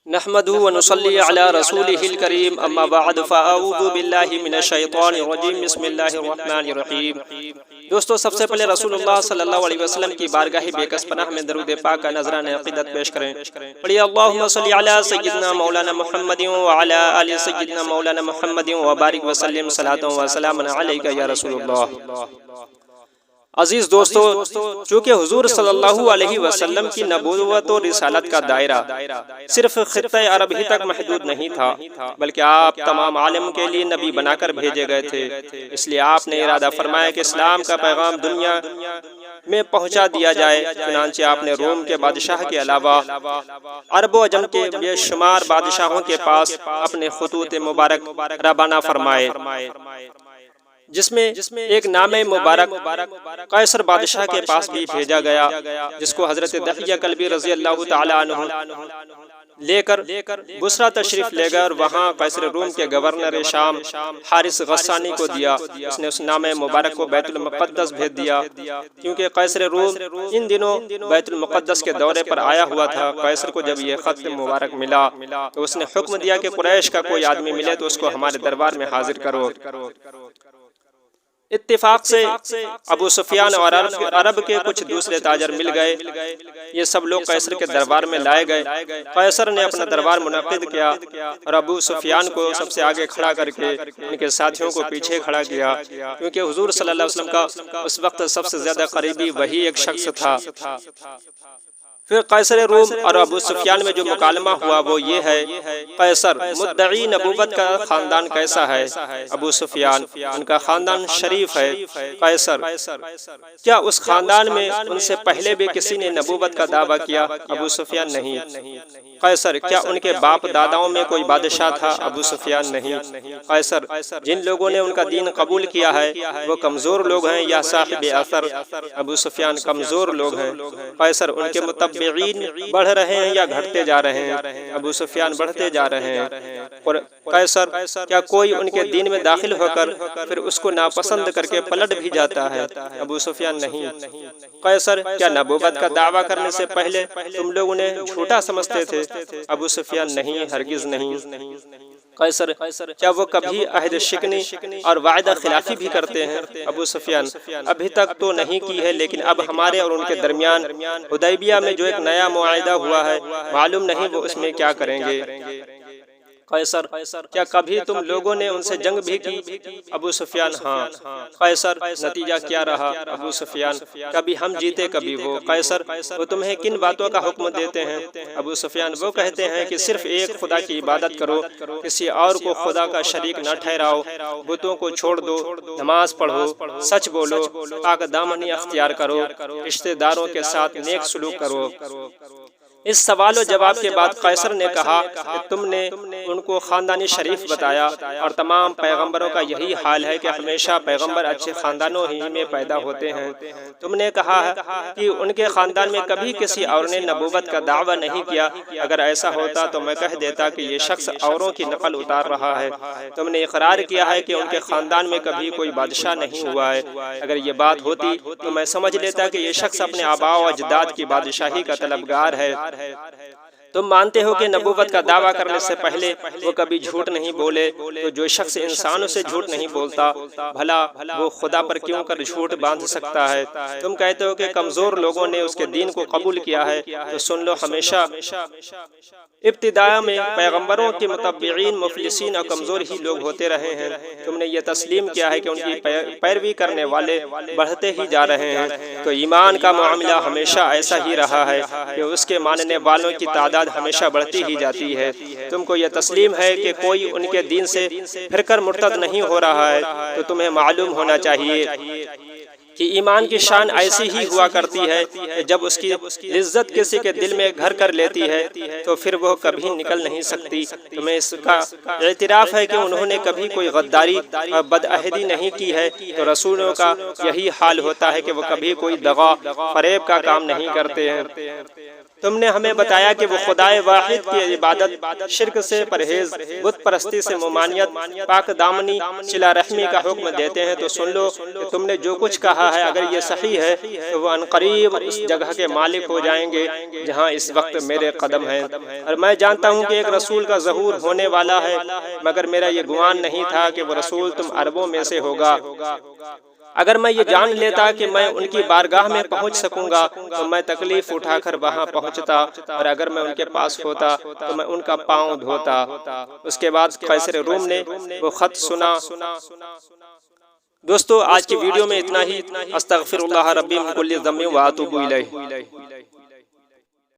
نحمده ونصلي على رسوله الكريم اما بعد فاعوذ باللہ من الشیطان الرجیم بسم اللہ الرحمن الرحیم۔ دوستو، سب سے پہلے رسول اللہ صلی اللہ علیہ وسلم کی بارگاہ بے کس پناہ میں درود پاک کا نذرانہ عقیدت پیش کریں۔ پڑھیے اللہم صلی علی سیدنا مولانا محمد وعلی آل سیدنا مولانا محمد وبارک وسلم صلاۃ و سلام علیک یا رسول اللہ۔ عزیز دوستو، چونکہ حضور صلی اللہ علیہ وسلم کی نبوت و رسالت کا دائرہ صرف خطہ عرب ہی تک محدود نہیں تھا، بلکہ آپ تمام عالم کے لیے نبی بنا کر بھیجے گئے تھے۔ اس لیے آپ نے ارادہ فرمایا کہ اسلام کا پیغام دنیا میں پہنچا دیا جائے۔ چنانچہ آپ نے روم کے بادشاہ کے علاوہ عرب و عجم کے بے شمار بادشاہوں کے پاس اپنے خطوط مبارک روانہ فرمائے، جس میں ایک نام مبارک قیصر بادشاہ کے پاس بھی بھیجا گیا، جس کو حضرت دحیہ کلبی رضی اللہ تعالی عنہ لے کر بصرہ تشریف لے گئے اور وہاں قیصر روم کے گورنر شام حارث غسانی کو دیا۔ اس نے اس نام مبارک کو بیت المقدس بھیج دیا، کیونکہ قیصر روم ان دنوں بیت المقدس کے دورے پر آیا ہوا تھا۔ قیصر کو جب یہ خط مبارک ملا تو اس نے حکم دیا کہ قریش کا کوئی آدمی ملے تو اس کو ہمارے دربار میں حاضر کرو۔ اتفاق سے ابو سفیان اور عرب کے کچھ دوسرے تاجر مل گئے۔ یہ سب لوگ قیصر کے دربار میں لائے گئے۔ قیصر نے اپنا دربار منعقد کیا اور ابو سفیان کو سب سے آگے کھڑا کر کے ان کے ساتھیوں کو پیچھے کھڑا کیا، کیونکہ حضور صلی اللہ علیہ وسلم کا اس وقت سب سے زیادہ قریبی وہی ایک شخص تھا۔ پھر قیصر روم اور ابو سفیان میں جو مکالمہ ہوا وہ یہ ہے: قیصر، مدعی نبوت کا خاندان کیسا ہے؟ ابو سفیان، ان کا خاندان شریف ہے۔ قیصر، کیا اس خاندان میں ان سے پہلے بھی کسی نے نبوت کا دعویٰ کیا؟ ابو سفیان، نہیں۔ قیصر، کیا ان کے باپ داداؤں میں کوئی بادشاہ تھا؟ ابو سفیان، نہیں۔ قیصر، جن لوگوں نے ان کا دین قبول کیا ہے وہ کمزور لوگ ہیں یا صاحب اثر؟ ابو سفیان، کمزور لوگ ہیں۔ قیصر، ان کے متبعین بڑھ رہے ہیں یا گھٹتے جا رہے ہیں؟ ابو سفیان، بڑھتے جا رہے ہیں۔ قیصر، کیا کوئی ان کے دین میں داخل ہو کر پھر اس کو ناپسند کر کے پلٹ بھی جاتا ہے؟ ابو سفیان، نہیں۔ قیصر، کیا نبوت کا دعویٰ کرنے سے پہلے تم لوگ انہیں جھوٹا سمجھتے تھے؟ ابو سفیان، نہیں، ہرگز نہیں۔ قیصر، کیا وہ کبھی عہد شکنی اور وعدہ خلافی بھی کرتے ہیں؟ ابو سفیان، ابھی تک تو نہیں کی ہے، لیکن اب ہمارے اور ان کے درمیان حدیبیہ میں جو ایک نیا معاہدہ ہوا ہے، معلوم نہیں وہ اس میں کیا کریں گے۔ قیصر، کیا کبھی تم لوگوں نے ان سے جنگ بھی کی؟ ابو سفیان، ہاں۔ قیصر، نتیجہ کیا رہا؟ ابو سفیان، کبھی ہم جیتے کبھی وہ۔ قیصر، وہ تمہیں کن باتوں کا حکم دیتے ہیں؟ ابو سفیان، وہ کہتے ہیں کہ صرف ایک خدا کی عبادت کرو، کسی اور کو خدا کا شریک نہ ٹھہراؤ، بتوں کو چھوڑ دو، نماز پڑھو، سچ بولو، پاک دامنی اختیار کرو، رشتہ داروں کے ساتھ نیک سلوک کرو۔ اس سوال و جواب کے بعد قیصر نے کہا کہ تم نے ان کو خاندانی شریف بتایا، اور تمام پیغمبروں کا یہی حال ہے کہ ہمیشہ پیغمبر اچھے خاندانوں ہی میں پیدا ہوتے ہیں۔ تم نے کہا کہ ان کے خاندان میں کبھی کسی اور نے نبوت کا دعویٰ نہیں کیا۔ اگر ایسا ہوتا تو میں کہہ دیتا کہ یہ شخص اوروں کی نقل اتار رہا ہے۔ تم نے اقرار کیا ہے کہ ان کے خاندان میں کبھی کوئی بادشاہ نہیں ہوا ہے۔ اگر یہ بات ہوتی تو میں سمجھ لیتا کہ یہ شخص اپنے آباء و اجداد کی بادشاہی کا طلبگار ہے۔ تم مانتے ہو کہ نبوت کا دعویٰ کرنے سے پہلے وہ کبھی جھوٹ نہیں بولے، تو جو شخص انسانوں سے جھوٹ نہیں بولتا، بھلا وہ خدا پر کیوں کر جھوٹ باندھ سکتا ہے؟ تم کہتے ہو کہ کمزور لوگوں نے اس کے دین کو قبول کیا ہے، تو سن لو، ہمیشہ ابتداء میں پیغمبروں کے متبعین مفلسین اور کمزور ہی لوگ ہوتے رہے ہیں۔ تم نے یہ تسلیم کیا ہے کہ ان کی پیروی کرنے والے بڑھتے ہی جا رہے ہیں، تو ایمان کا معاملہ ہمیشہ ایسا ہی رہا ہے کہ اس کے ماننے والوں کی تعداد ہمیشہ بڑھتی ہی جاتی ہے۔ تم کو یہ تسلیم ہے کہ کوئی ان کے دین سے پھر کر مرتد نہیں ہو رہا ہے، تو تمہیں معلوم ہونا چاہیے کہ ایمان کی شان ایسی ہی ہوا کرتی ہے کہ جب اس کی عزت کسی کے دل میں گھر کر لیتی ہے تو پھر وہ کبھی نکل نہیں سکتی۔ تمہیں اس کا اعتراف ہے کہ انہوں نے کبھی کوئی غداری اور بدعہدی نہیں کی ہے، تو رسولوں کا یہی حال ہوتا ہے کہ وہ کبھی کوئی دغا فریب کا کام نہیں کرتے ہیں۔ تم نے ہمیں بتایا کہ وہ خدائے واحد کی عبادت، شرک سے پرہیز، بت پرستی سے ممانعت، پاک دامنی، صلہ رحمی کا حکم دیتے ہیں، تو سن لو کہ تم نے جو کچھ کہا ہے اگر یہ صحیح ہے تو وہ عنقریب اس جگہ کے مالک ہو جائیں گے جہاں اس وقت میرے قدم ہیں، اور میں جانتا ہوں کہ ایک رسول کا ظہور ہونے والا ہے، مگر میرا یہ گمان نہیں تھا کہ وہ رسول تم عربوں میں سے ہوگا۔ اگر میں یہ جان لیتا کہ میں ان کی بارگاہ میں پہنچ سکوں گا تو میں تکلیف اٹھا کر وہاں پہنچتا، اور اگر میں ان کے پاس ہوتا تو میں ان کا پاؤں دھوتا۔ اس کے بعد قیصر روم نے وہ خط سنا۔ دوستو آج کی ویڈیو میں اتنا ہی۔ استغفر اللہ ربی من کل ذنب و اتوب الیہ۔